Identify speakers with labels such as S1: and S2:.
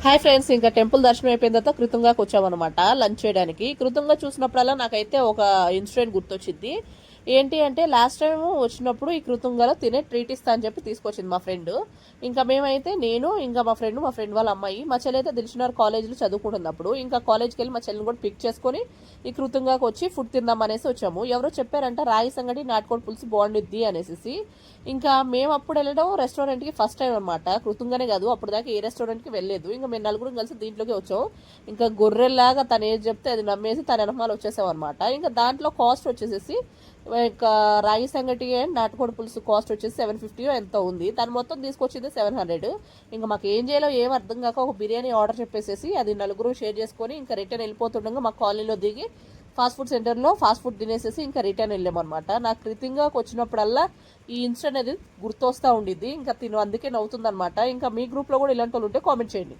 S1: Hi friends, ఇంకా temple దర్శనం అయిపోయిన తర్వాత కృతంగాకి వచ్చామన్నమాట లంచ్ చేయడానికి. కృతంగా చూసినప్పుడల్లా నాకైతే ఒక ఇన్సిడెంట్ గుర్తొచ్చింది. ఏంటి అంటే లాస్ట్ టైం వచ్చినప్పుడు ఈ కృతంగాలో తినే ట్రీట్ ఇస్తా అని చెప్పి తీసుకొచ్చింది మా ఫ్రెండ్. ఇంకా మేమైతే నేను ఇంకా మా ఫ్రెండ్ వాళ్ళ అమ్మాయి, మా చెల్లి అయితే దిల్షునగర్ కాలేజ్లో చదువుకుంటుంది. అప్పుడు ఇంకా కాలేజ్కి వెళ్ళి మా చెల్లిని కూడా పిక్ చేసుకొని ఈ కృతంగాకి వచ్చి ఫుడ్ తిందాం అనేసి వచ్చాము. ఎవరో చెప్పారంట రాగి సంగటి నాటుకోడి పులుసు బాగుండిద్ది అనేసి. ఇంకా మేము అప్పుడు వెళ్ళడం రెస్టారెంట్కి ఫస్ట్ టైం అనమాట. కృతంగానే కాదు, అప్పుడు దాకా ఏ రెస్టారెంట్కి వెళ్ళలేదు. ఇంకా మేము నలుగురం కలిసి దీంట్లోకి వచ్చాం. ఇంకా గొర్రెల్లాగా తను ఏది చెప్తే అది నమ్మేసి తన వెనకమాల వచ్చేసాం అనమాట. ఇంకా దాంట్లో కాస్ట్ వచ్చేసేసి ఇంకా రాగి సంగటి అండ్ నాటుకోడి పులుసు కాస్ట్ వచ్చేసి 750 ఎంత ఉంది. తను మొత్తం తీసుకొచ్చింది 700. ఇంకా మాకు ఏం చేయాలో ఏం అర్థం కాక ఒక బిర్యానీ ఆర్డర్ చెప్పేసేసి అది నలుగురు షేర్ చేసుకొని ఇంకా రిటర్న్ వెళ్ళిపోతుండగా మా కాలనీలో దిగి ఫాస్ట్ ఫుడ్ సెంటర్లో ఫాస్ట్ ఫుడ్ తినేసేసి ఇంకా రిటర్న్ వెళ్ళామన్నమాట. నాకు కృతంగాకి వచ్చినప్పుడల్లా ఈ ఇన్సిడెంట్ అనేది గుర్తొస్తూ ఉండిద్ది. ఇంకా తిను అందుకే నవ్వుతుందనమాట. ఇంకా మీ గ్రూప్లో కూడా ఇలాంటి వాళ్ళు ఉంటే కామెంట్ చేయండి.